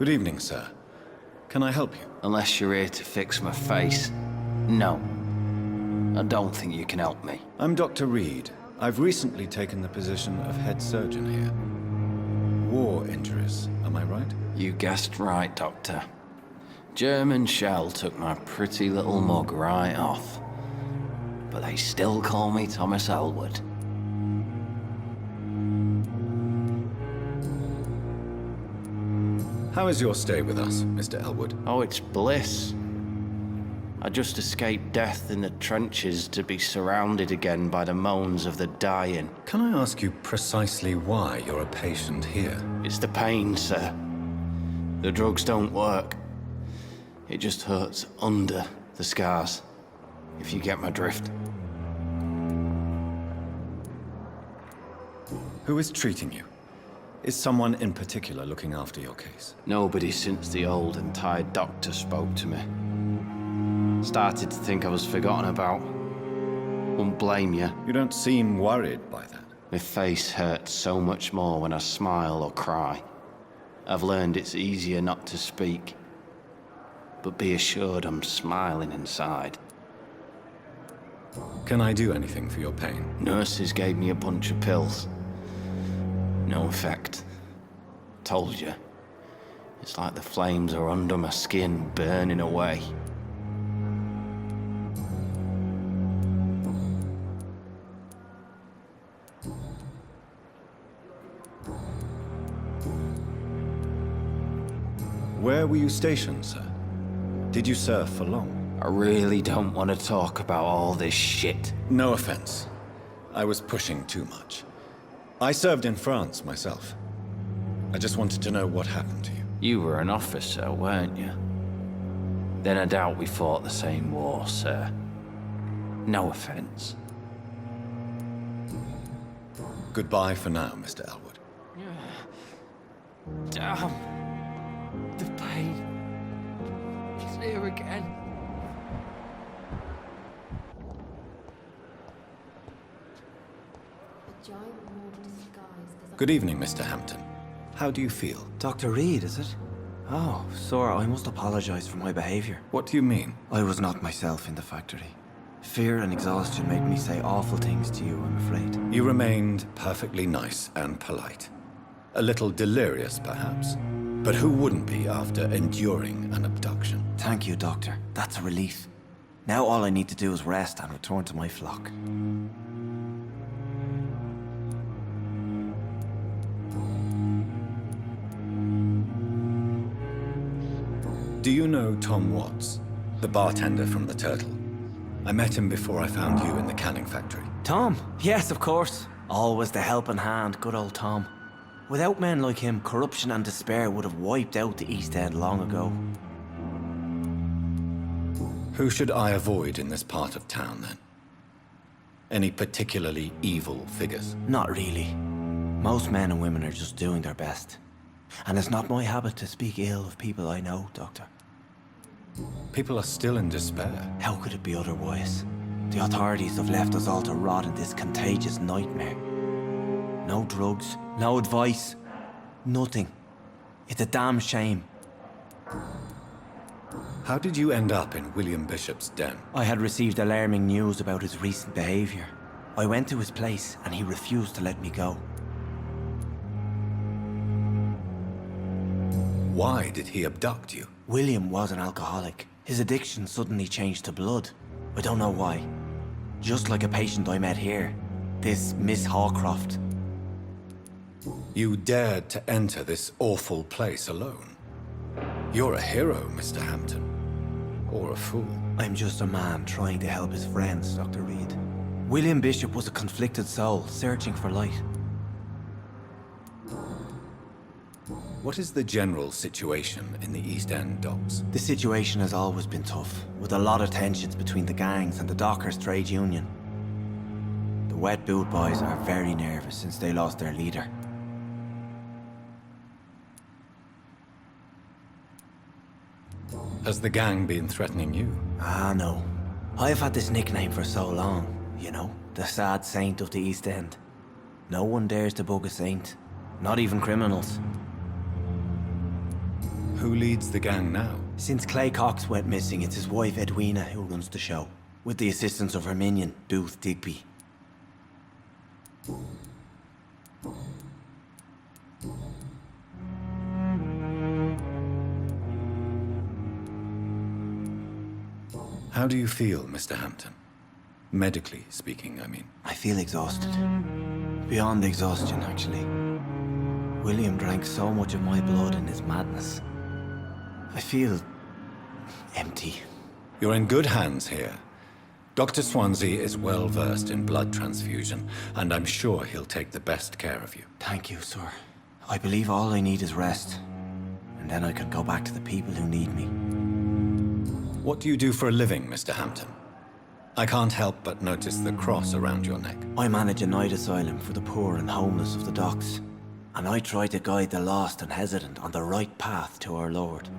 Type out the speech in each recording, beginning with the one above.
Good evening, sir. Can I help you? Unless you're here to fix my face. No. I don't think you can help me. I'm Dr. Reed. I've recently taken the position of head surgeon here. War injuries, am I right? You guessed right, Doctor. German shell took my pretty little mug right off. But they still call me Thomas Elwood. How is your stay with us, Mr. Elwood? Oh, it's bliss. I just escaped death in the trenches to be surrounded again by the moans of the dying. Can I ask you precisely why you're a patient here? It's the pain, sir. The drugs don't work. It just hurts under the scars, if you get my drift. Who is treating you? Is someone in particular looking after your case? Nobody since the old and tired doctor spoke to me. Started to think I was forgotten about. Won't blame you. You don't seem worried by that. My face hurts so much more when I smile or cry. I've learned it's easier not to speak. But be assured I'm smiling inside. Can I do anything for your pain? Nurses gave me a bunch of pills. No effect. Told you. It's like the flames are under my skin, burning away. Where were you stationed, sir? Did you serve for long? I really don't want to talk about all this shit. No offense. I was pushing too much. I served in France myself. I just wanted to know what happened to you. You were an officer, weren't you? Then I doubt we fought the same war, sir. No offense. Goodbye for now, Mr. Elwood. Damn. The pain. It's here again. Good evening, Mr. Hampton. How do you feel? Dr. Reed, is it? Oh, sir, I must apologize for my behavior. What do you mean? I was not myself in the factory. Fear and exhaustion made me say awful things to you, I'm afraid. You remained perfectly nice and polite. A little delirious, perhaps. But who wouldn't be after enduring an abduction? Thank you, Doctor. That's a relief. Now all I need to do is rest and return to my flock. Do you know Tom Watts, the bartender from the Turtle? I met him before I found you in the canning factory. Tom? Yes, of course. Always the helping hand, good old Tom. Without men like him, corruption and despair would have wiped out the East End long ago. Who should I avoid in this part of town, then? Any particularly evil figures? Not really. Most men and women are just doing their best. And it's not my habit to speak ill of people I know, Doctor. People are still in despair. How could it be otherwise? The authorities have left us all to rot in this contagious nightmare. No drugs, no advice, nothing. It's a damn shame. How did you end up in William Bishop's den? I had received alarming news about his recent behavior. I went to his place and he refused to let me go. Why did he abduct you? William was an alcoholic. His addiction suddenly changed to blood. I don't know why. Just like a patient I met here. This Miss Hawcroft. You dared to enter this awful place alone. You're a hero, Mr. Hampton. Or a fool. I'm just a man trying to help his friends, Dr. Reed. William Bishop was a conflicted soul, searching for light. What is the general situation in the East End docks? The situation has always been tough, with a lot of tensions between the gangs and the dockers' trade union. The wet boot boys are very nervous since they lost their leader. Has the gang been threatening you? Ah, no. I've had this nickname for so long, you know, the sad saint of the East End. No one dares to bug a saint, not even criminals. Who leads the gang now? Since Clay Cox went missing, it's his wife Edwina who runs the show, with the assistance of her minion, Booth Digby. How do you feel, Mr. Hampton? Medically speaking, I mean. I feel exhausted. Beyond exhaustion, actually. William drank so much of my blood in his madness. I feel empty. You're in good hands here. Dr. Swansea is well versed in blood transfusion, and I'm sure he'll take the best care of you. Thank you, sir. I believe all I need is rest. And then I can go back to the people who need me. What do you do for a living, Mr. Hampton? I can't help but notice the cross around your neck. I manage a night asylum for the poor and homeless of the docks. And I try to guide the lost and hesitant on the right path to our Lord.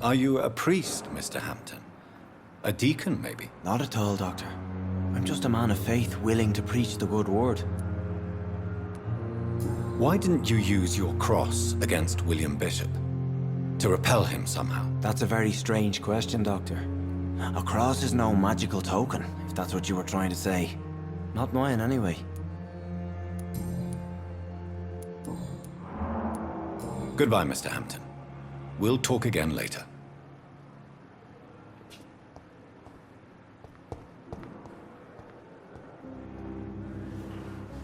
Are you a priest, Mr. Hampton? A deacon, maybe? Not at all, Doctor. I'm just a man of faith willing to preach the good word. Why didn't you use your cross against William Bishop? To repel him somehow? That's a very strange question, Doctor. A cross is no magical token, if that's what you were trying to say. Not mine, anyway. Goodbye, Mr. Hampton. We'll talk again later.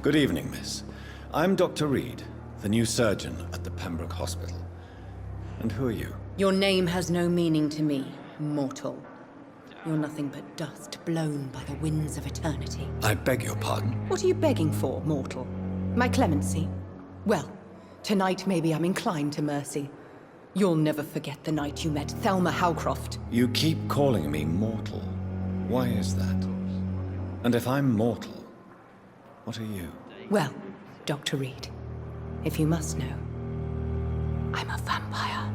Good evening, miss. I'm Dr. Reed, the new surgeon at the Pembroke Hospital. And who are you? Your name has no meaning to me, mortal. You're nothing but dust blown by the winds of eternity. I beg your pardon. What are you begging for, mortal? My clemency? Well, tonight maybe I'm inclined to mercy. You'll never forget the night you met Thelma Howcroft. You keep calling me mortal. Why is that? And if I'm mortal, what are you? Well, Dr. Reed, if you must know, I'm a vampire.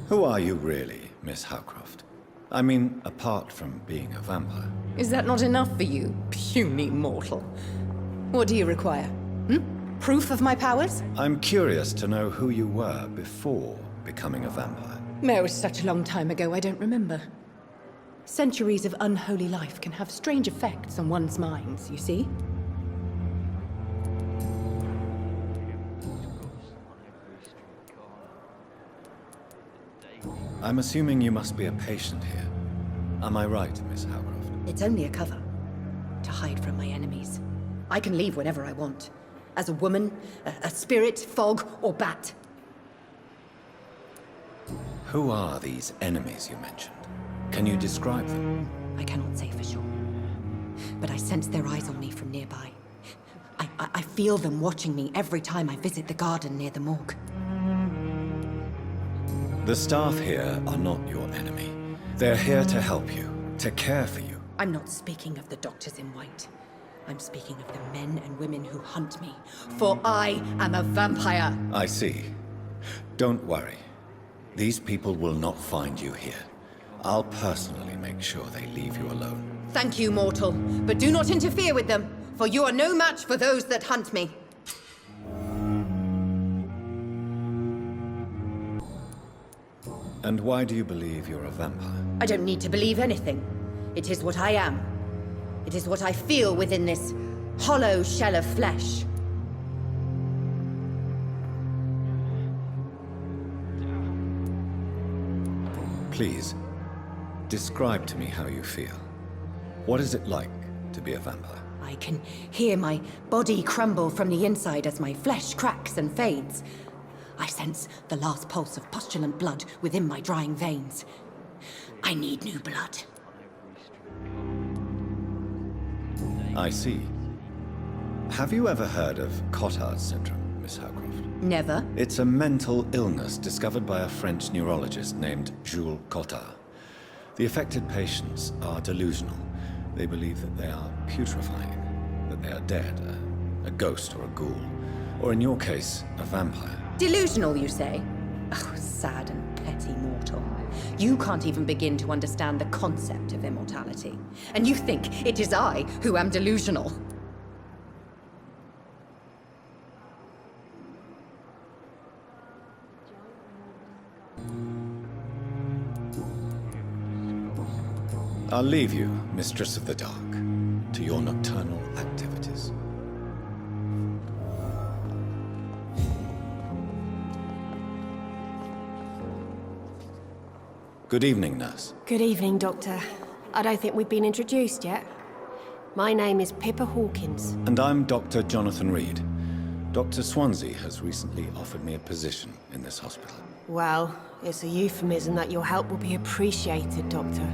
Who are you really, Miss Howcroft? I mean, apart from being a vampire. Is that not enough for you, puny mortal? What do you require? Proof of my powers? I'm curious to know who you were before becoming a vampire. No, it's such a long time ago, I don't remember. Centuries of unholy life can have strange effects on one's minds, you see? I'm assuming you must be a patient here. Am I right, Miss Howcroft? It's only a cover. To hide from my enemies. I can leave whenever I want. As a woman, a spirit, fog, or bat. Who are these enemies you mentioned? Can you describe them? I cannot say for sure. But I sense their eyes on me from nearby. I feel them watching me every time I visit the garden near the morgue. The staff here are not your enemy. They're here to help you, to care for you. I'm not speaking of the doctors in white. I'm speaking of the men and women who hunt me. For I am a vampire. I see. Don't worry. These people will not find you here. I'll personally make sure they leave you alone. Thank you, mortal. But do not interfere with them, for you are no match for those that hunt me. And why do you believe you're a vampire? I don't need to believe anything. It is what I am. It is what I feel within this hollow shell of flesh. Please, describe to me how you feel. What is it like to be a vampire? I can hear my body crumble from the inside as my flesh cracks and fades. I sense the last pulse of postulant blood within my drying veins. I need new blood. I see. Have you ever heard of Cotard's syndrome, Miss Howcroft? Never. It's a mental illness discovered by a French neurologist named Jules Cotard. The affected patients are delusional. They believe that they are putrefying, that they are dead, a ghost or a ghoul, or in your case, a vampire. Delusional, you say? Oh, sad and petty mortal. You can't even begin to understand the concept of immortality. And you think it is I who am delusional. I'll leave you, Mistress of the Dark, to your nocturnal activities. Good evening, nurse. Good evening, Doctor. I don't think we've been introduced yet. My name is Pippa Hawkins. And I'm Dr. Jonathan Reed. Dr. Swansea has recently offered me a position in this hospital. Well, it's a euphemism that your help will be appreciated, Doctor.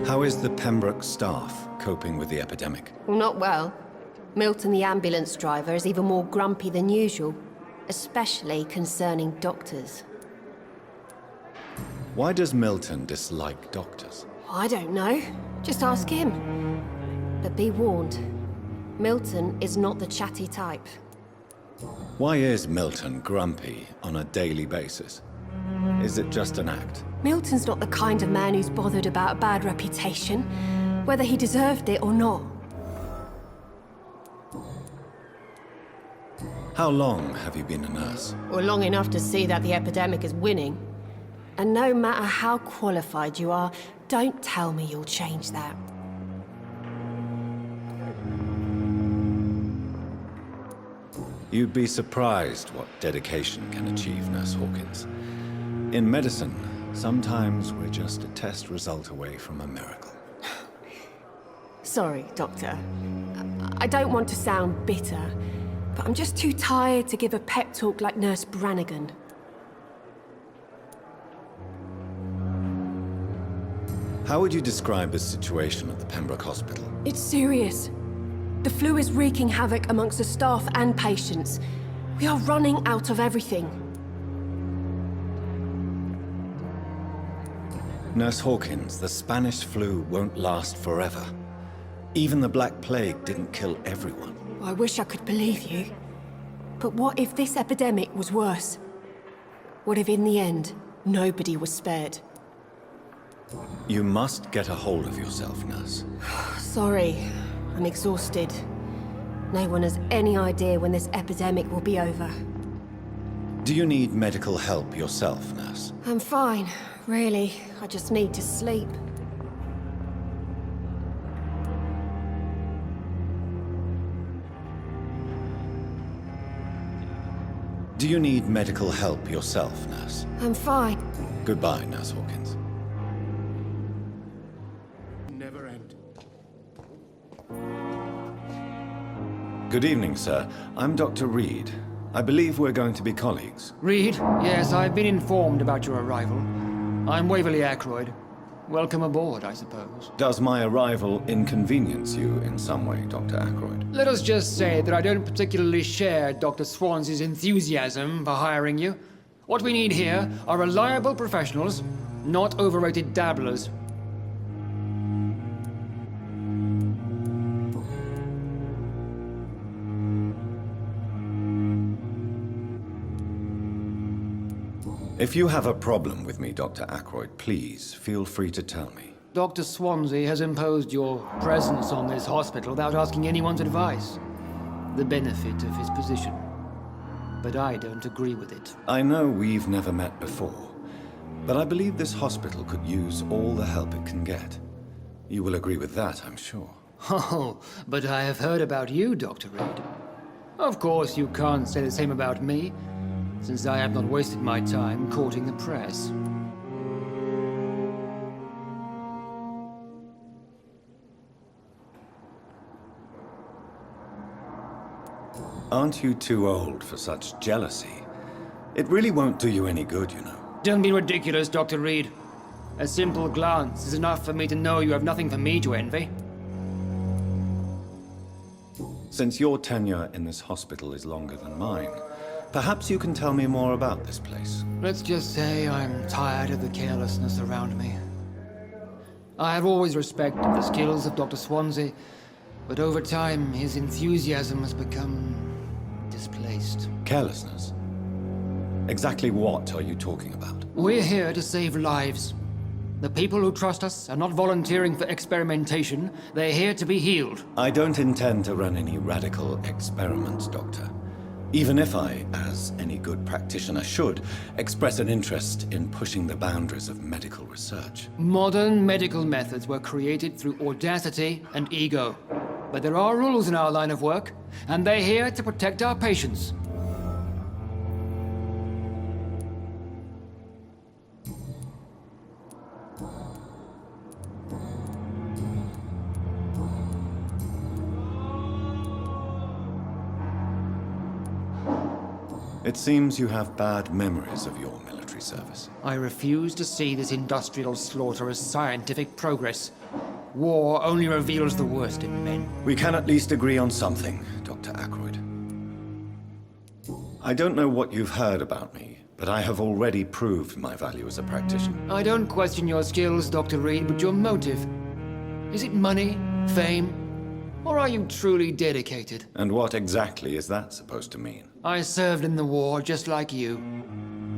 How is the Pembroke staff coping with the epidemic? Well, not well. Milton, the ambulance driver, is even more grumpy than usual, especially concerning doctors. Why does Milton dislike doctors? I don't know. Just ask him. But be warned, Milton is not the chatty type. Why is Milton grumpy on a daily basis? Is it just an act? Milton's not the kind of man who's bothered about a bad reputation, whether he deserved it or not. How long have you been a nurse? Well, long enough to see that the epidemic is winning. And no matter how qualified you are, don't tell me you'll change that. You'd be surprised what dedication can achieve, Nurse Hawkins. In medicine, sometimes we're just a test result away from a miracle. Sorry, Doctor. I don't want to sound bitter, but I'm just too tired to give a pep talk like Nurse Brannigan. How would you describe the situation at the Pembroke Hospital? It's serious. The flu is wreaking havoc amongst the staff and patients. We are running out of everything. Nurse Hawkins, the Spanish flu won't last forever. Even the Black Plague didn't kill everyone. I wish I could believe you. But what if this epidemic was worse? What if in the end, nobody was spared? You must get a hold of yourself, nurse. Sorry, I'm exhausted. No one has any idea when this epidemic will be over. Do you need medical help yourself, nurse? I'm fine, really. I just need to sleep. Do you need medical help yourself, nurse? I'm fine. Goodbye, Nurse Hawkins. Never end. Good evening, sir. I'm Dr. Reed. I believe we're going to be colleagues. Reed, yes, I've been informed about your arrival. I'm Waverly Ackroyd. Welcome aboard, I suppose. Does my arrival inconvenience you in some way, Dr. Ackroyd? Let us just say that I don't particularly share Dr. Swansea's enthusiasm for hiring you. What we need here are reliable professionals, not overrated dabblers. If you have a problem with me, Dr. Ackroyd, please feel free to tell me. Dr. Swansea has imposed your presence on this hospital without asking anyone's advice. The benefit of his position. But I don't agree with it. I know we've never met before, but I believe this hospital could use all the help it can get. You will agree with that, I'm sure. Oh, but I have heard about you, Dr. Reed. Of course, you can't say the same about me, since I have not wasted my time courting the press. Aren't you too old for such jealousy? It really won't do you any good, you know. Don't be ridiculous, Dr. Reed. A simple glance is enough for me to know you have nothing for me to envy. Since your tenure in this hospital is longer than mine, perhaps you can tell me more about this place. Let's just say I'm tired of the carelessness around me. I have always respected the skills of Dr. Swansea, But over time, his enthusiasm has become displaced. Carelessness? Exactly what are you talking about? We're here to save lives. The people who trust us are not volunteering for experimentation. They're here to be healed. I don't intend to run any radical experiments, Doctor. Even if I, as any good practitioner should, express an interest in pushing the boundaries of medical research. Modern medical methods were created through audacity and ego. But there are rules in our line of work, and they're here to protect our patients. It seems you have bad memories of your military service. I refuse to see this industrial slaughter as scientific progress. War only reveals the worst in men. We can at least agree on something, Dr. Ackroyd. I don't know what you've heard about me, but I have already proved my value as a practitioner. I don't question your skills, Dr. Reed, but your motive. Is it money, fame, or are you truly dedicated? And what exactly is that supposed to mean? I served in the war just like you.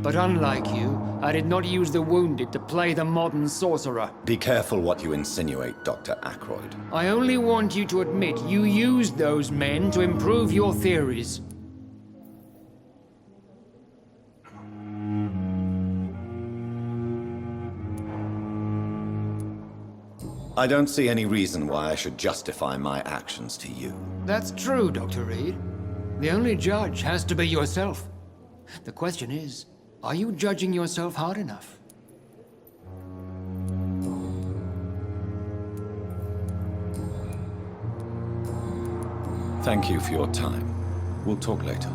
But unlike you, I did not use the wounded to play the modern sorcerer. Be careful what you insinuate, Dr. Ackroyd. I only want you to admit you used those men to improve your theories. I don't see any reason why I should justify my actions to you. That's true, Dr. Reed. The only judge has to be yourself. The question is, are you judging yourself hard enough? Thank you for your time. We'll talk later.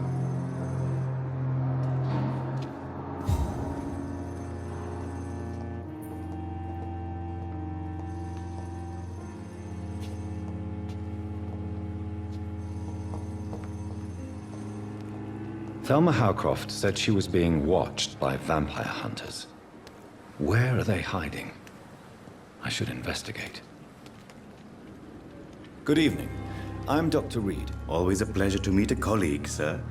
Thelma Howcroft said she was being watched by vampire hunters. Where are they hiding? I should investigate. Good evening. I'm Dr. Reed. Always a pleasure to meet a colleague, sir.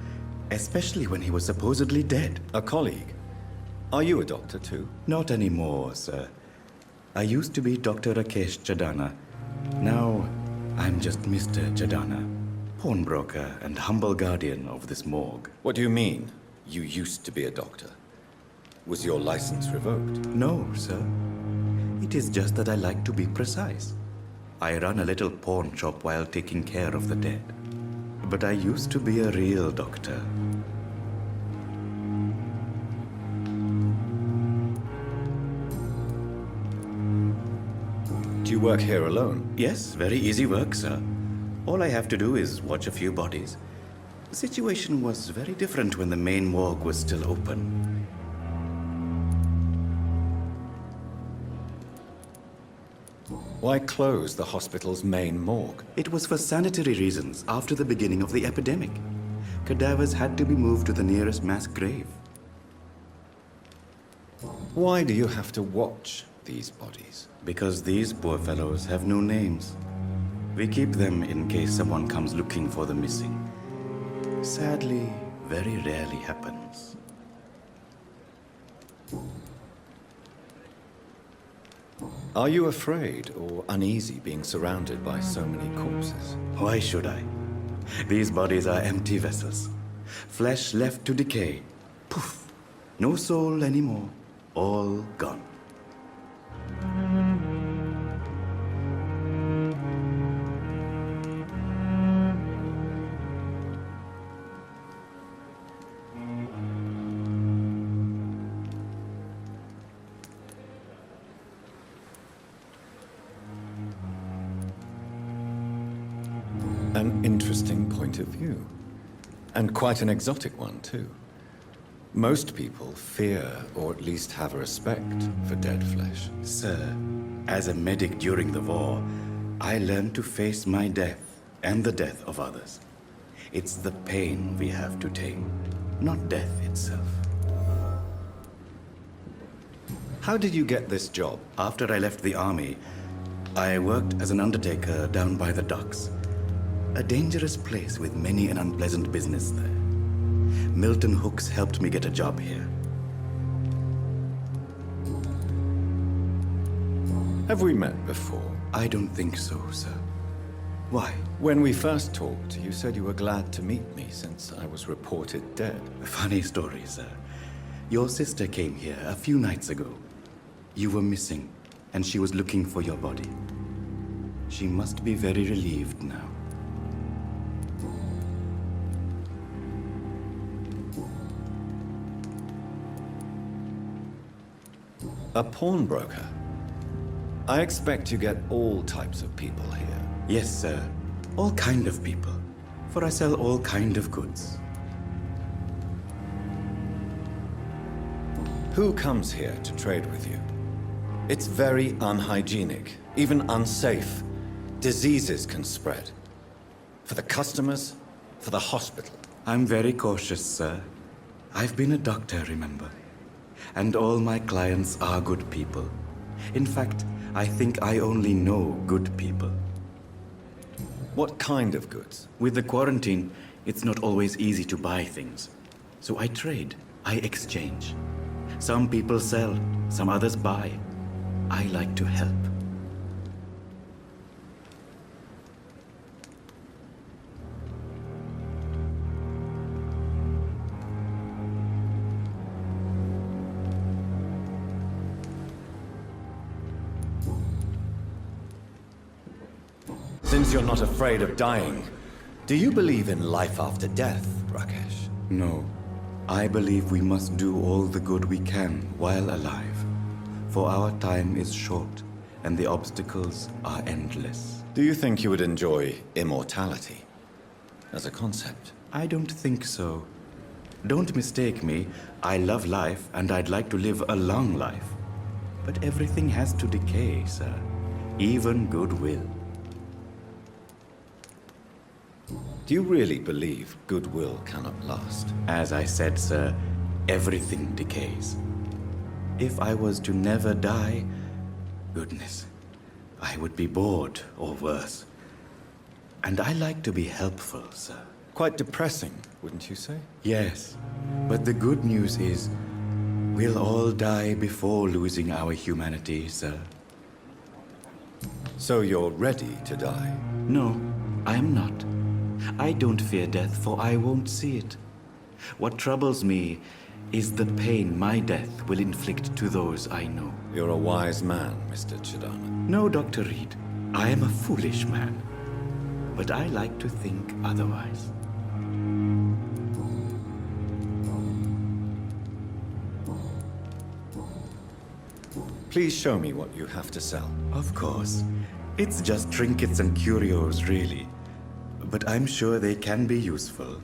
Especially when he was supposedly dead. A colleague? Are you a doctor too? Not anymore, sir. I used to be Dr. Rakesh Chadana. Now, I'm just Mr. Chadana, pawnbroker and humble guardian of this morgue. What do you mean, you used to be a doctor? Was your license revoked? No, sir. It is just that I like to be precise. I run a little pawn shop while taking care of the dead. But I used to be a real doctor. Do you work here alone? Yes, very easy work, sir. All I have to do is watch a few bodies. The situation was very different when the main morgue was still open. Why close the hospital's main morgue? It was for sanitary reasons after the beginning of the epidemic. Cadavers had to be moved to the nearest mass grave. Why do you have to watch these bodies? Because these poor fellows have no names. We keep them in case someone comes looking for the missing. Sadly, very rarely happens. Are you afraid or uneasy being surrounded by so many corpses? Why should I? These bodies are empty vessels. Flesh left to decay. Poof! No soul anymore. All gone. An interesting point of view. And quite an exotic one, too. Most people fear, or at least have a respect, for dead flesh. Sir, as a medic during the war, I learned to face my death and the death of others. It's the pain we have to tame, not death itself. How did you get this job? After I left the army, I worked as an undertaker down by the docks. A dangerous place with many an unpleasant business there. Milton Hooks helped me get a job here. Have we met before? I don't think so, sir. Why? When we first talked, you said you were glad to meet me since I was reported dead. Funny story, sir. Your sister came here a few nights ago. You were missing, and she was looking for your body. She must be very relieved now. A pawnbroker? I expect you get all types of people here. Yes, sir. All kind of people. For I sell all kind of goods. Who comes here to trade with you? It's very unhygienic, even unsafe. Diseases can spread. For the customers, for the hospital. I'm very cautious, sir. I've been a doctor, remember? And all my clients are good people. In fact, I think I only know good people. What kind of goods? With the quarantine, it's not always easy to buy things. So I trade, I exchange. Some people sell, some others buy. I like to help. Since you're not afraid of dying, do you believe in life after death, Rakesh? No. I believe we must do all the good we can while alive. For our time is short, and the obstacles are endless. Do you think you would enjoy immortality as a concept? I don't think so. Don't mistake me. I love life, and I'd like to live a long life. But everything has to decay, sir. Even goodwill. Do you really believe goodwill cannot last? As I said, sir, everything decays. If I was to never die, goodness, I would be bored or worse. And I like to be helpful, sir. Quite depressing, wouldn't you say? Yes, but the good news is, we'll all die before losing our humanity, sir. So you're ready to die? No, I'm not. I don't fear death, for I won't see it. What troubles me is the pain my death will inflict to those I know. You're a wise man, Mr. Chidama. No, Dr. Reed, I am a foolish man. But I like to think otherwise. Please show me what you have to sell. Of course. It's just trinkets and curios, really. But I'm sure they can be useful.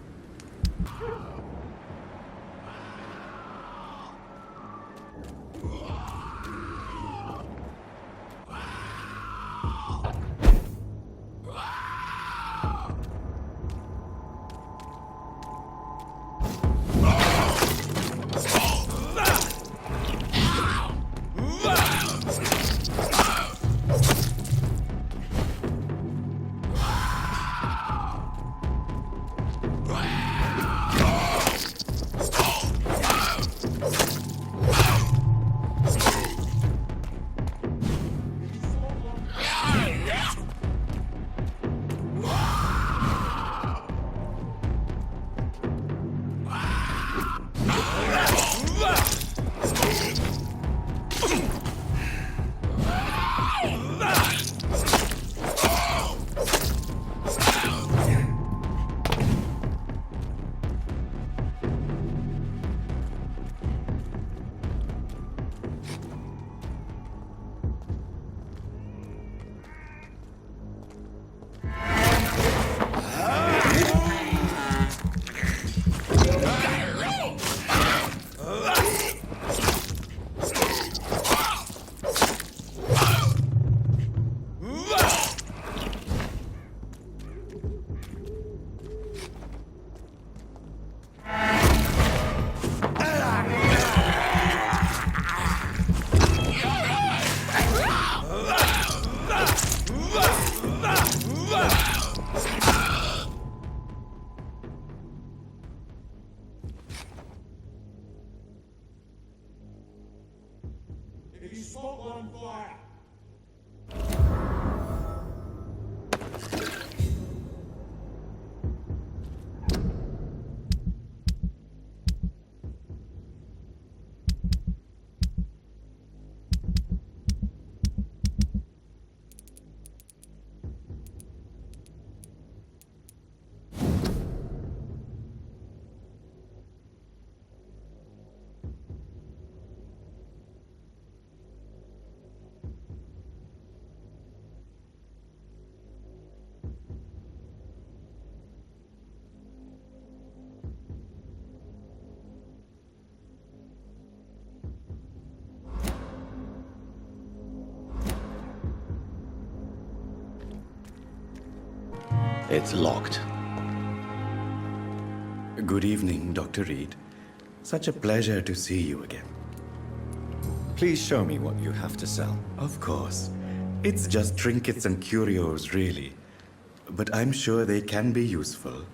It's locked. Good evening, Dr. Reed. Such a pleasure to see you again. Please show me what you have to sell. Of course. It's just trinkets and curios, really. But I'm sure they can be useful.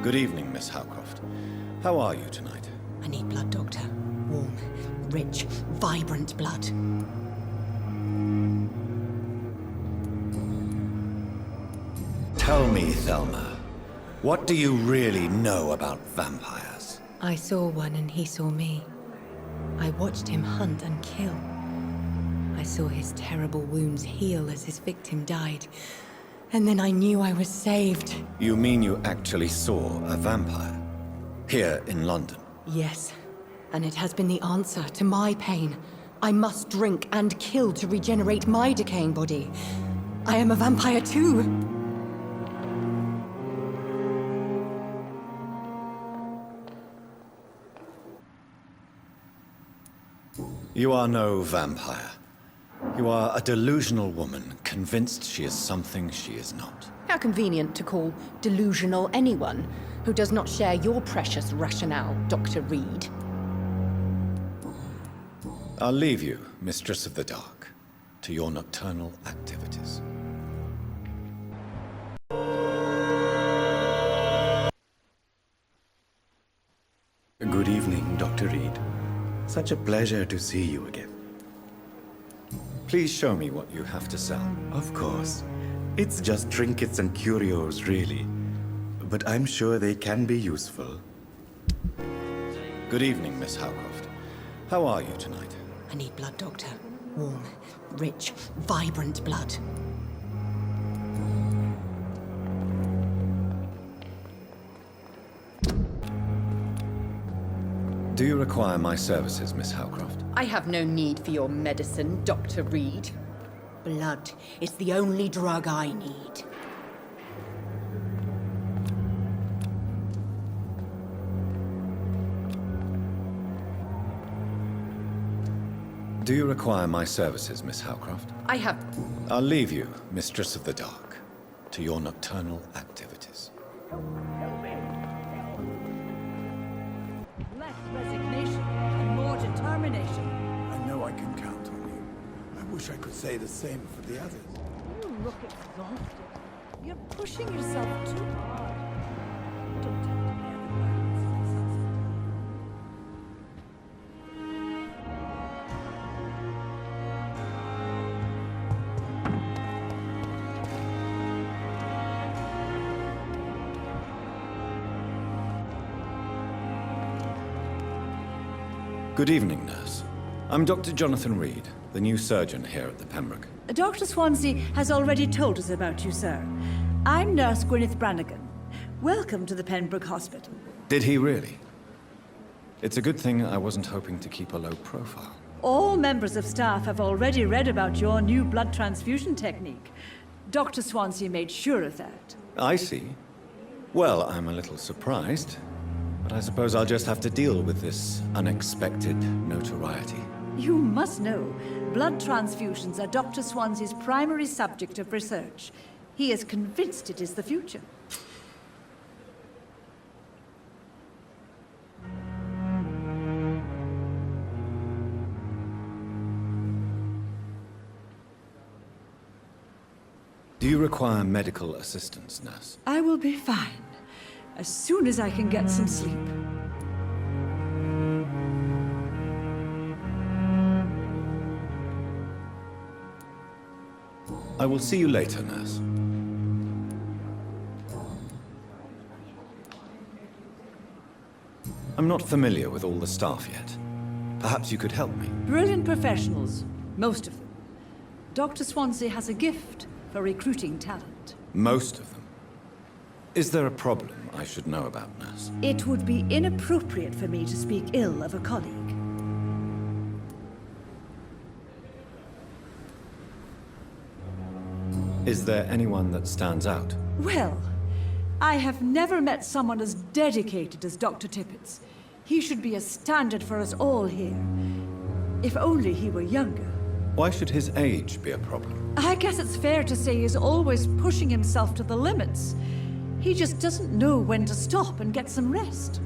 Good evening, Miss Howcroft. How are you tonight? I need blood, Doctor. Warm, rich, vibrant blood. Tell me, Thelma, what do you really know about vampires? I saw one and he saw me. I watched him hunt and kill. I saw his terrible wounds heal as his victim died. And then I knew I was saved. You mean you actually saw a vampire? Here in London? Yes, and it has been the answer to my pain. I must drink and kill to regenerate my decaying body. I am a vampire too. You are no vampire. You are a delusional woman, convinced she is something she is not. How convenient to call delusional anyone who does not share your precious rationale, Dr. Reed. I'll leave you, Mistress of the Dark, to your nocturnal activities. Good evening, Dr. Reed. Such a pleasure to see you again. Please show me what you have to sell. Of course. It's just trinkets and curios, really. But I'm sure they can be useful. Good evening, Miss Howcroft. How are you tonight? I need blood, Doctor. Warm, rich, vibrant blood. Do you require my services, Miss Howcroft? I have no need for your medicine, Dr. Reed. Blood is the only drug I need. Do you require my services, Miss Howcroft? I have... I'll leave you, Mistress of the Dark, to your nocturnal activities. Less resignation and more determination. I know I can count on you. I wish I could say the same for the others. You look exhausted. You're pushing yourself too hard. Don't tell me otherwise. Good evening, nurse. I'm Dr. Jonathan Reed, the new surgeon here at the Pembroke. Dr. Swansea has already told us about you, sir. I'm Nurse Gwyneth Brannigan. Welcome to the Pembroke Hospital. Did he really? It's a good thing I wasn't hoping to keep a low profile. All members of staff have already read about your new blood transfusion technique. Dr. Swansea made sure of that. I see. Well, I'm a little surprised, but I suppose I'll just have to deal with this unexpected notoriety. You must know, blood transfusions are Dr. Swansea's primary subject of research. He is convinced it is the future. Do you require medical assistance, nurse? I will be fine, as soon as I can get some sleep. I will see you later, nurse. I'm not familiar with all the staff yet. Perhaps you could help me. Brilliant professionals, most of them. Dr. Swansea has a gift for recruiting talent. Most of them. Is there a problem I should know about, nurse? It would be inappropriate for me to speak ill of a colleague. Is there anyone that stands out? Well, I have never met someone as dedicated as Dr. Tippett's. He should be a standard for us all here. If only he were younger. Why should his age be a problem? I guess it's fair to say he's always pushing himself to the limits. He just doesn't know when to stop and get some rest.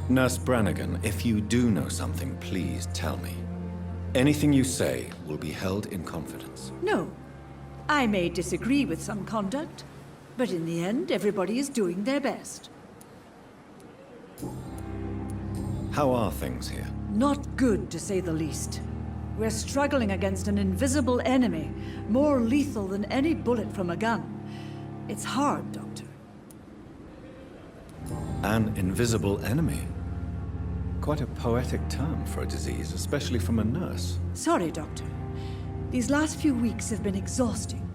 Nurse Brannigan, if you do know something, please tell me. Anything you say will be held in confidence. No. I may disagree with some conduct, but in the end, everybody is doing their best. How are things here? Not good, to say the least. We're struggling against an invisible enemy, more lethal than any bullet from a gun. It's hard, Doctor. An invisible enemy? Quite a poetic term for a disease, especially from a nurse. Sorry, Doctor. These last few weeks have been exhausting.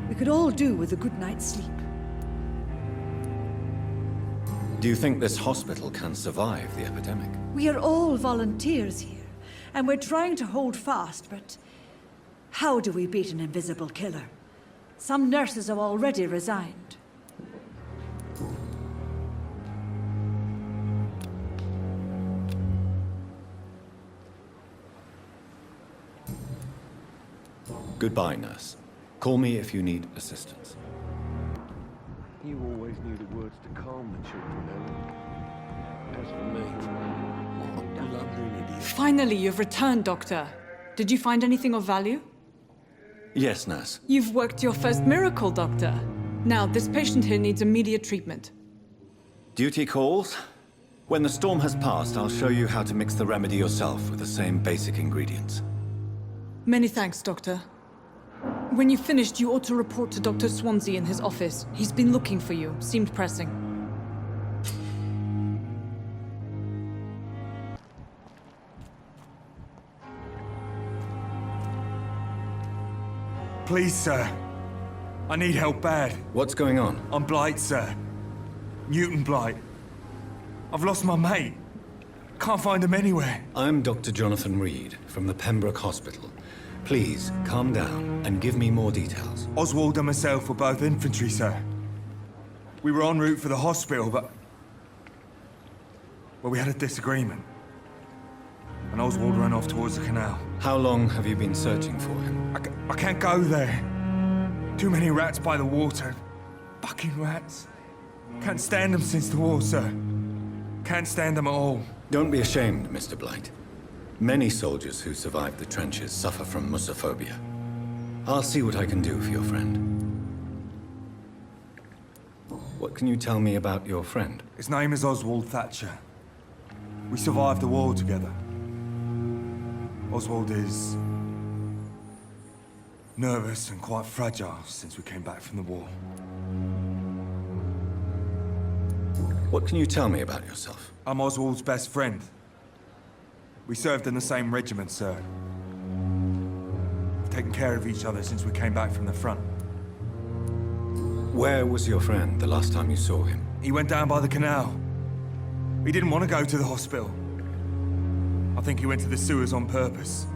We could all do with a good night's sleep. Do you think this hospital can survive the epidemic? We are all volunteers here, and we're trying to hold fast, but how do we beat an invisible killer? Some nurses have already resigned. Goodbye, nurse. Call me if you need assistance. You always knew the words to calm the children, Ellen. As for me, lovely idiot. Finally, you've returned, Doctor. Did you find anything of value? Yes, nurse. You've worked your first miracle, Doctor. Now, this patient here needs immediate treatment. Duty calls. When the storm has passed, I'll show you how to mix the remedy yourself with the same basic ingredients. Many thanks, Doctor. When you've finished, you ought to report to Dr. Swansea in his office. He's been looking for you. Seemed pressing. Please, sir. I need help bad. What's going on? I'm Blight, sir. Newton Blight. I've lost my mate. Can't find him anywhere. I'm Dr. Jonathan Reed from the Pembroke Hospital. Please, calm down and give me more details. Oswald and myself were both infantry, sir. We were en route for the hospital, but... well, we had a disagreement. And Oswald ran off towards the canal. How long have you been searching for him? I can't go there. Too many rats by the water. Fucking rats. Can't stand them since the war, sir. Can't stand them at all. Don't be ashamed, Mr. Blight. Many soldiers who survived the trenches suffer from musophobia. I'll see what I can do for your friend. What can you tell me about your friend? His name is Oswald Thatcher. We survived the war together. Oswald is... nervous and quite fragile since we came back from the war. What can you tell me about yourself? I'm Oswald's best friend. We served in the same regiment, sir. We've taken care of each other since we came back from the front. Where was your friend the last time you saw him? He went down by the canal. He didn't want to go to the hospital. I think he went to the sewers on purpose.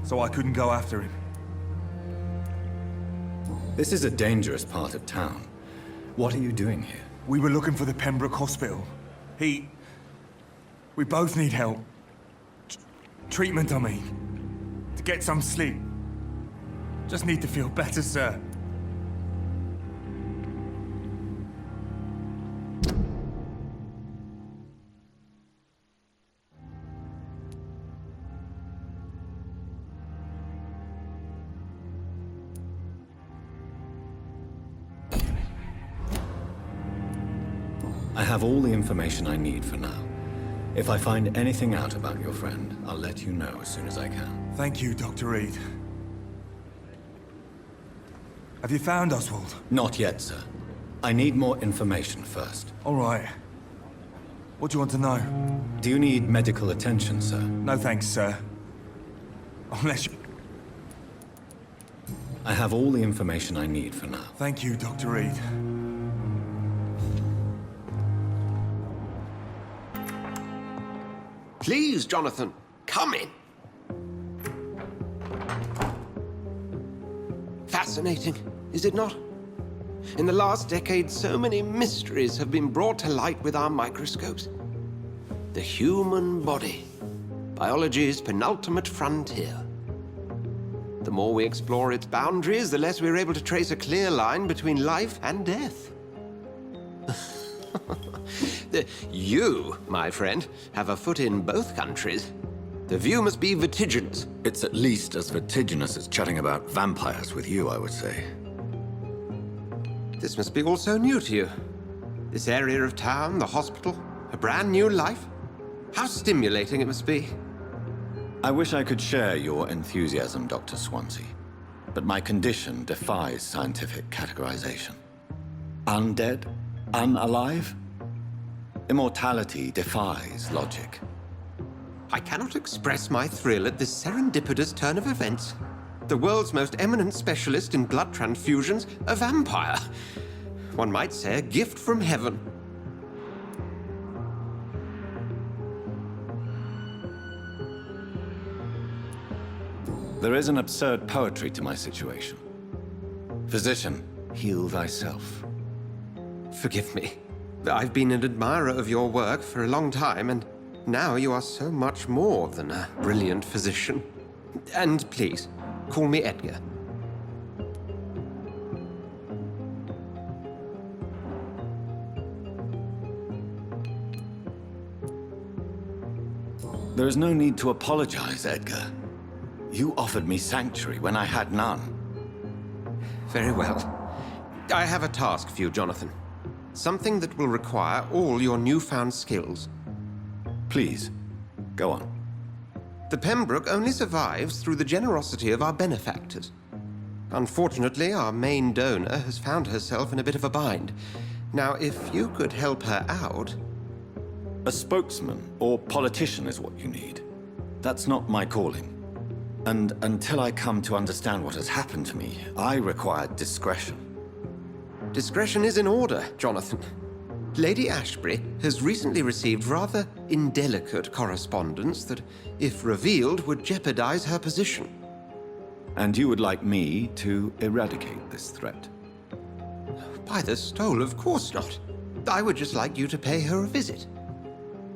So I couldn't go after him. This is a dangerous part of town. What are you doing here? We were looking for the Pembroke Hospital. We both need help. Treatment, I mean. To get some sleep. Just need to feel better, sir. I have all the information I need for now. If I find anything out about your friend, I'll let you know as soon as I can. Thank you, Dr. Reed. Have you found Oswald? Not yet, sir. I need more information first. All right. What do you want to know? Do you need medical attention, sir? No thanks, sir. Unless you... I have all the information I need for now. Thank you, Dr. Reed. Please, Jonathan, come in. Fascinating, is it not? In the last decade, so many mysteries have been brought to light with our microscopes. The human body, biology's penultimate frontier. The more we explore its boundaries, the less we're able to trace a clear line between life and death. You, my friend, have a foot in both countries. The view must be vertiginous. It's at least as vertiginous as chatting about vampires with you, I would say. This must be all so new to you. This area of town, the hospital, a brand new life. How stimulating it must be. I wish I could share your enthusiasm, Dr. Swansea, but my condition defies scientific categorization. Undead? Unalive? Immortality defies logic. I cannot express my thrill at this serendipitous turn of events. The world's most eminent specialist in blood transfusions, a vampire. One might say a gift from heaven. There is an absurd poetry to my situation. Physician, heal thyself. Forgive me. I've been an admirer of your work for a long time, and now you are so much more than a brilliant physician. And please, call me Edgar. There is no need to apologize, Edgar. You offered me sanctuary when I had none. Very well. I have a task for you, Jonathan. Something that will require all your newfound skills. Please, go on. The Pembroke only survives through the generosity of our benefactors. Unfortunately, our main donor has found herself in a bit of a bind. Now, if you could help her out... A spokesman or politician is what you need. That's not my calling. And until I come to understand what has happened to me, I require discretion. Discretion is in order, Jonathan. Lady Ashbury has recently received rather indelicate correspondence that, if revealed, would jeopardize her position. And you would like me to eradicate this threat? By the stole, of course not. I would just like you to pay her a visit.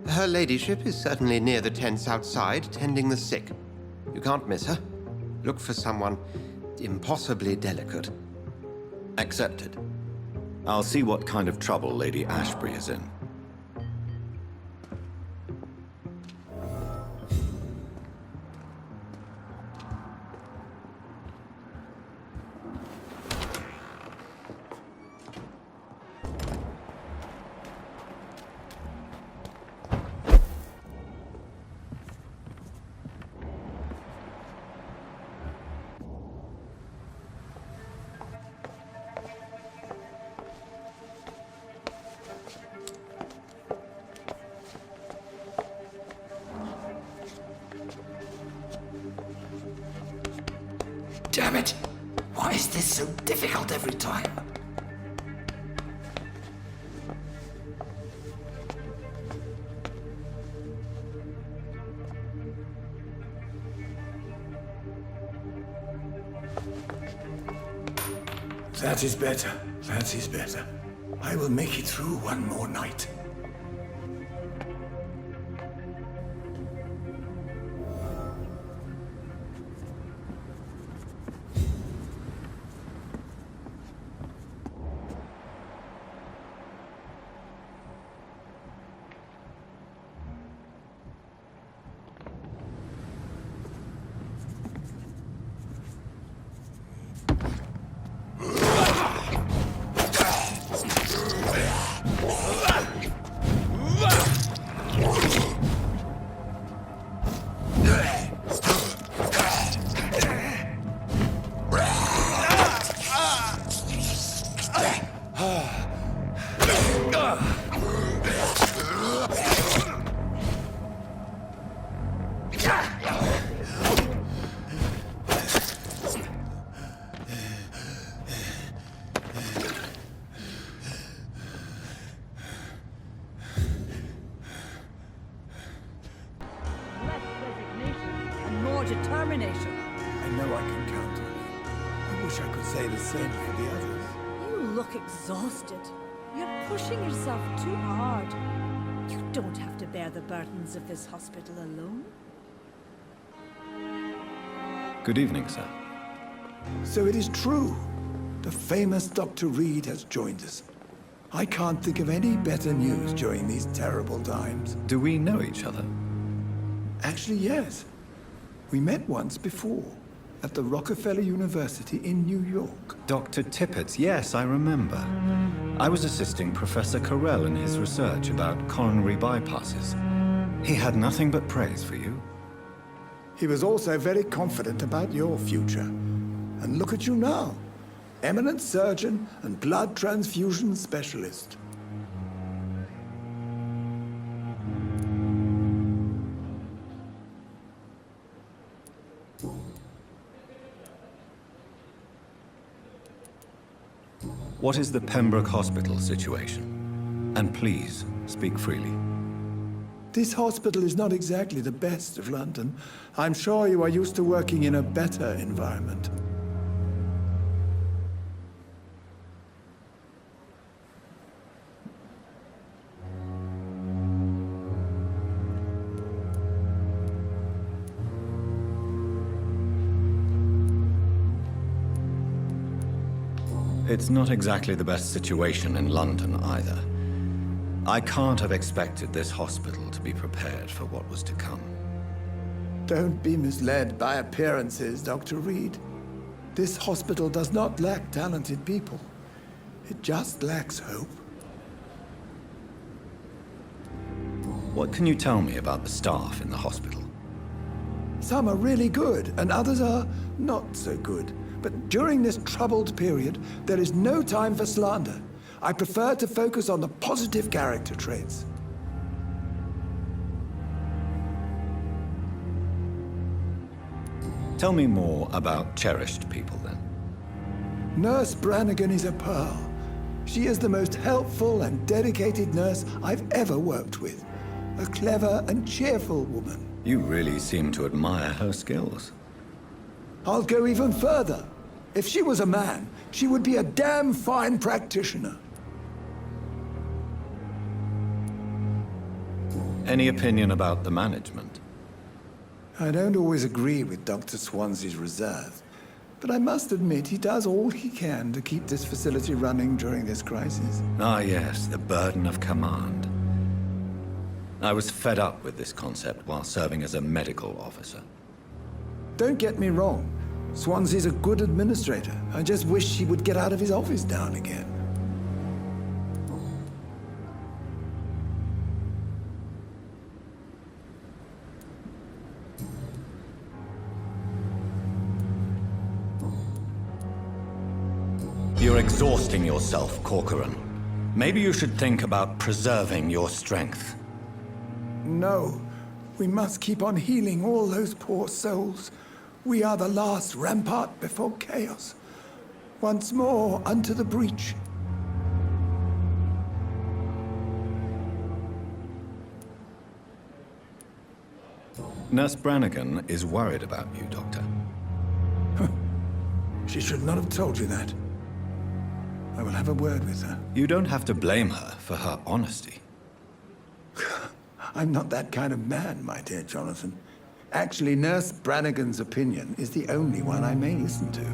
Her ladyship is certainly near the tents outside, tending the sick. You can't miss her. Look for someone impossibly delicate. Accepted. I'll see what kind of trouble Lady Ashbury is in. Damn it! Why is this so difficult every time? That is better. That is better. I will make it through one more night. say the same for the others. You look exhausted. You're pushing yourself too hard. You don't have to bear the burdens of this hospital alone. Good evening, sir. So it is true. The famous Dr. Reed has joined us. I can't think of any better news during these terrible times. Do we know each other? Actually, yes. We met once before, at the Rockefeller University in New York. Dr. Tippett, yes, I remember. I was assisting Professor Carell in his research about coronary bypasses. He had nothing but praise for you. He was also very confident about your future. And look at you now. Eminent surgeon and blood transfusion specialist. What is the Pembroke Hospital situation? And please, speak freely. This hospital is not exactly the best of London. I'm sure you are used to working in a better environment. It's not exactly the best situation in London either. I can't have expected this hospital to be prepared for what was to come. Don't be misled by appearances, Dr. Reed. This hospital does not lack talented people. It just lacks hope. What can you tell me about the staff in the hospital? Some are really good, and others are not so good. But during this troubled period, there is no time for slander. I prefer to focus on the positive character traits. Tell me more about cherished people, then. Nurse Brannigan is a pearl. She is the most helpful and dedicated nurse I've ever worked with. A clever and cheerful woman. You really seem to admire her skills. I'll go even further. If she was a man, she would be a damn fine practitioner. Any opinion about the management? I don't always agree with Dr. Swansea's reserve, but I must admit he does all he can to keep this facility running during this crisis. Ah, yes, the burden of command. I was fed up with this concept while serving as a medical officer. Don't get me wrong. Swansea's a good administrator. I just wish he would get out of his office now and again. You're exhausting yourself, Corcoran. Maybe you should think about preserving your strength. No. We must keep on healing all those poor souls. We are the last rampart before chaos. Once more, unto the breach. Nurse Brannigan is worried about you, Doctor. She should not have told you that. I will have a word with her. You don't have to blame her for her honesty. I'm not that kind of man, my dear Jonathan. Actually, Nurse Brannigan's opinion is the only one I may listen to.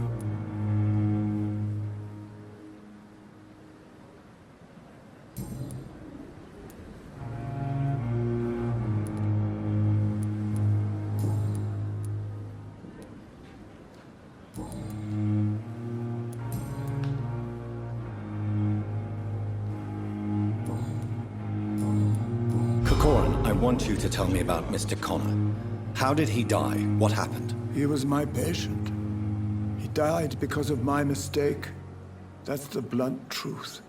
Corcoran, I want you to tell me about Mr. Connor. How did he die? What happened? He was my patient. He died because of my mistake. That's the blunt truth.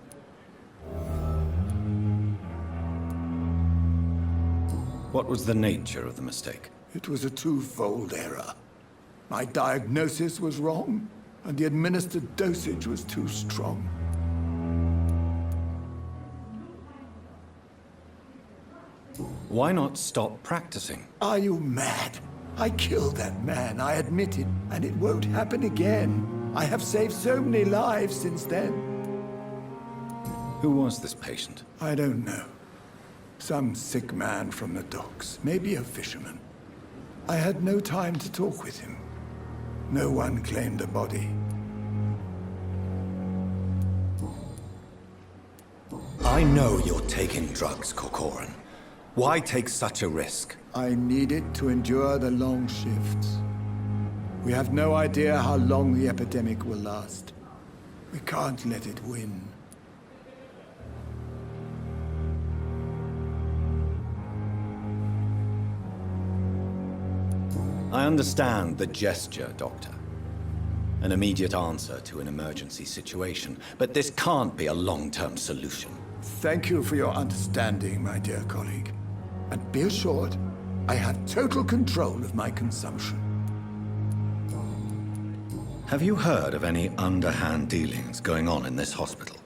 What was the nature of the mistake? It was a twofold error. My diagnosis was wrong, and the administered dosage was too strong. Why not stop practicing? Are you mad? I killed that man, I admit it, and it won't happen again. I have saved so many lives since then. Who was this patient? I don't know. Some sick man from the docks, maybe a fisherman. I had no time to talk with him. No one claimed the body. I know you're taking drugs, Corcoran. Why take such a risk? I needed to endure the long shifts. We have no idea how long the epidemic will last. We can't let it win. I understand the gesture, Doctor. An immediate answer to an emergency situation, but this can't be a long-term solution. Thank you for your understanding, my dear colleague. And be assured, I have total control of my consumption. Have you heard of any underhand dealings going on in this hospital?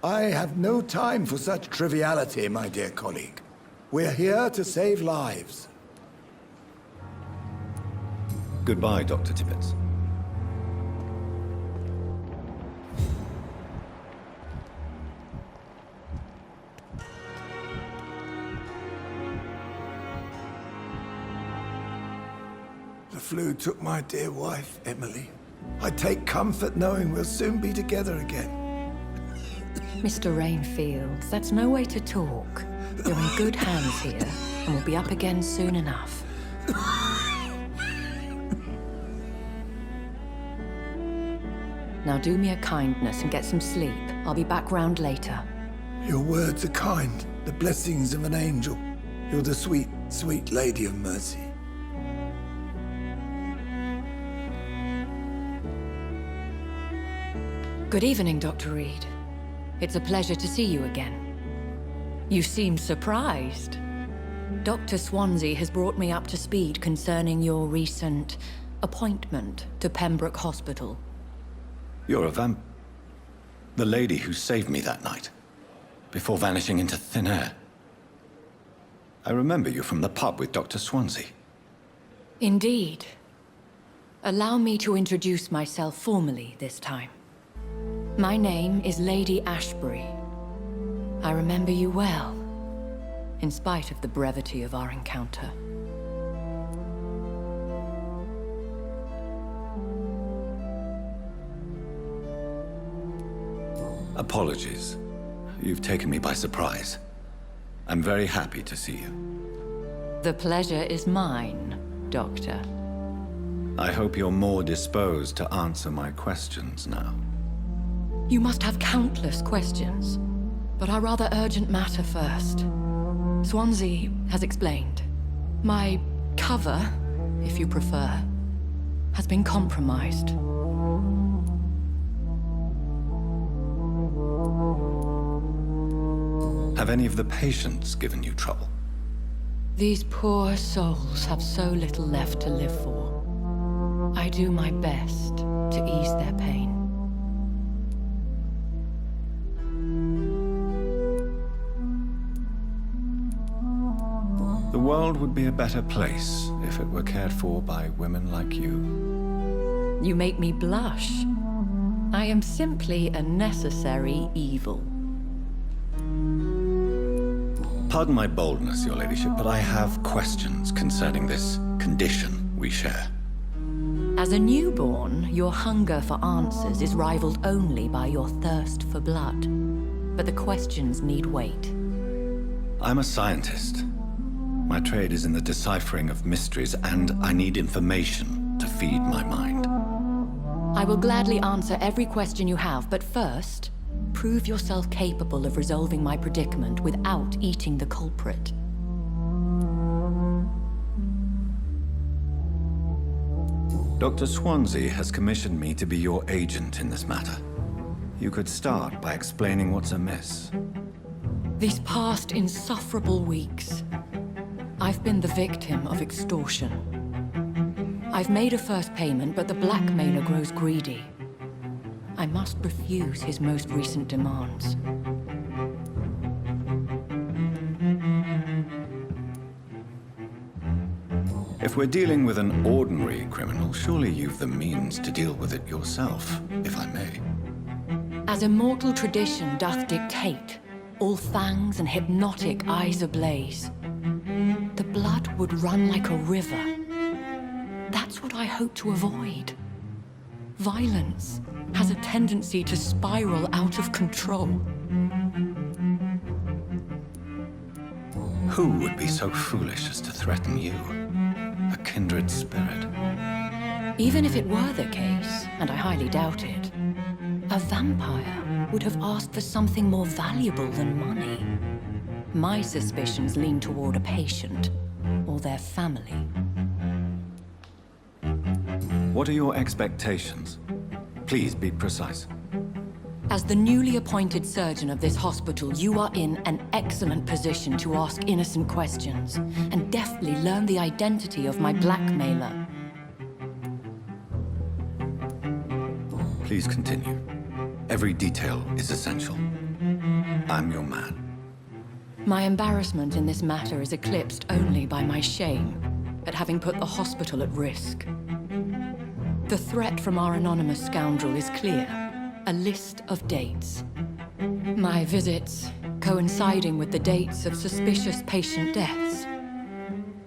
I have no time for such triviality, my dear colleague. We're here to save lives. Goodbye, Dr. Tippett. The flu took my dear wife, Emily. I take comfort knowing we'll soon be together again. Mr. Rainfield, that's no way to talk. You're in good hands here, and we'll be up again soon enough. Now do me a kindness and get some sleep. I'll be back round later. Your words are kind, the blessings of an angel. You're the sweet, sweet Lady of Mercy. Good evening, Dr. Reed. It's a pleasure to see you again. You seem surprised. Dr. Swansea has brought me up to speed concerning your recent appointment to Pembroke Hospital. You're a the lady who saved me that night, before vanishing into thin air. I remember you from the pub with Dr. Swansea. Indeed. Allow me to introduce myself formally this time. My name is Lady Ashbury. I remember you well, in spite of the brevity of our encounter. Apologies. You've taken me by surprise. I'm very happy to see you. The pleasure is mine, Doctor. I hope you're more disposed to answer my questions now. You must have countless questions, but our rather urgent matter first. Swansea has explained. My cover, if you prefer, has been compromised. Have any of the patients given you trouble? These poor souls have so little left to live for. I do my best to ease their pain. The world would be a better place if it were cared for by women like you. You make me blush. I am simply a necessary evil. Pardon my boldness, Your Ladyship, but I have questions concerning this condition we share. As a newborn, your hunger for answers is rivaled only by your thirst for blood. But the questions need wait. I'm a scientist. My trade is in the deciphering of mysteries, and I need information to feed my mind. I will gladly answer every question you have, but first, prove yourself capable of resolving my predicament without eating the culprit. Dr. Swansea has commissioned me to be your agent in this matter. You could start by explaining what's amiss. These past insufferable weeks, I've been the victim of extortion. I've made a first payment, but the blackmailer grows greedy. I must refuse his most recent demands. If If we're dealing with an ordinary criminal, surely you've the means to deal with it yourself, if I may. As immortal tradition doth dictate, all fangs and hypnotic eyes ablaze, the blood would run like a river. That's what I hope to avoid. Violence has a tendency to spiral out of control. Who would be so foolish as to threaten you? A kindred spirit. Even if it were the case, and I highly doubt it, a vampire would have asked for something more valuable than money. My suspicions lean toward a patient or their family. What are your expectations? Please be precise. As the newly appointed surgeon of this hospital, you are in an excellent position to ask innocent questions and deftly learn the identity of my blackmailer. Please continue. Every detail is essential. I'm your man. My embarrassment in this matter is eclipsed only by my shame at having put the hospital at risk. The threat from our anonymous scoundrel is clear. A list of dates. My visits coinciding with the dates of suspicious patient deaths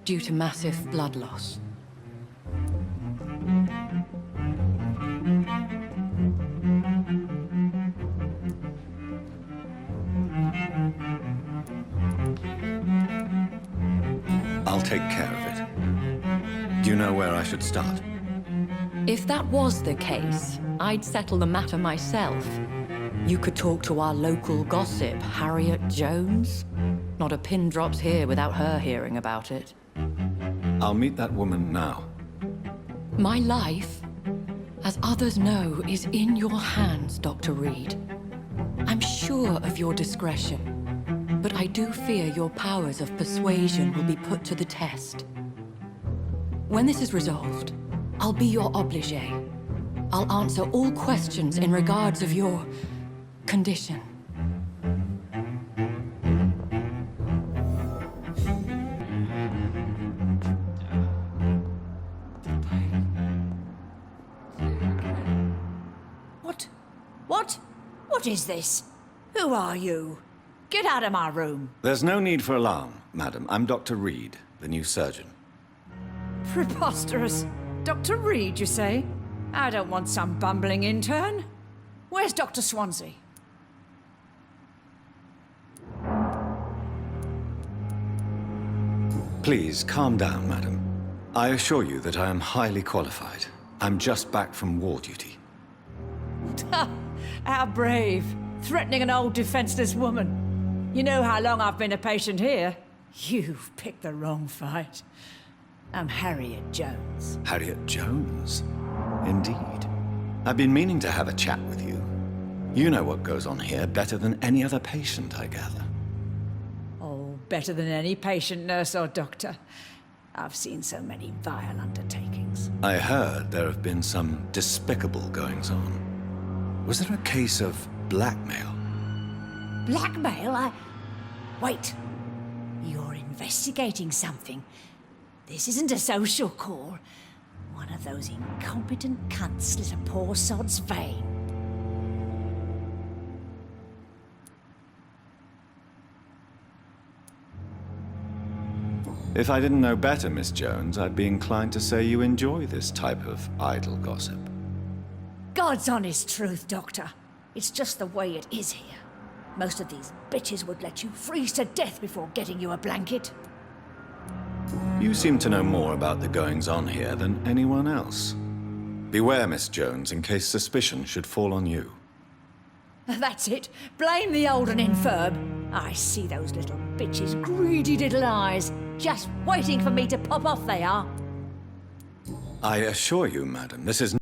due to massive blood loss. I'll take care of it. Do you know where I should start? If that was the case, I'd settle the matter myself. You could talk to our local gossip, Harriet Jones. Not a pin drops here without her hearing about it. I'll meet that woman now. My life, as others know, is in your hands, Dr. Reed. I'm sure of your discretion, but I do fear your powers of persuasion will be put to the test. When this is resolved, I'll be your obligé. I'll answer all questions in regards of your condition. What is this? Who are you? Get out of my room. There's no need for alarm, madam. I'm Dr. Reed, the new surgeon. Preposterous. Dr. Reed, you say? I don't want some bumbling intern. Where's Dr. Swansea? Please, calm down, madam. I assure you that I am highly qualified. I'm just back from war duty. How brave. Threatening an old defenseless woman. You know how long I've been a patient here? You've picked the wrong fight. I'm Harriet Jones. Harriet Jones? Indeed. I've been meaning to have a chat with you. You know what goes on here better than any other patient, I gather. Oh, better than any patient, nurse or doctor. I've seen so many vile undertakings. I heard there have been some despicable goings-on. Was there a case of blackmail? Blackmail? Wait. You're investigating something. This isn't a social call. One of those incompetent cunts slit a poor sod's vein. If I didn't know better, Miss Jones, I'd be inclined to say you enjoy this type of idle gossip. God's honest truth, Doctor. It's just the way it is here. Most of these bitches would let you freeze to death before getting you a blanket. You seem to know more about the goings-on here than anyone else. Beware, Miss Jones, in case suspicion should fall on you. That's it. Blame the old and infirm. I see those little bitches' greedy little eyes. Just waiting for me to pop off, they are. I assure you, madam, this is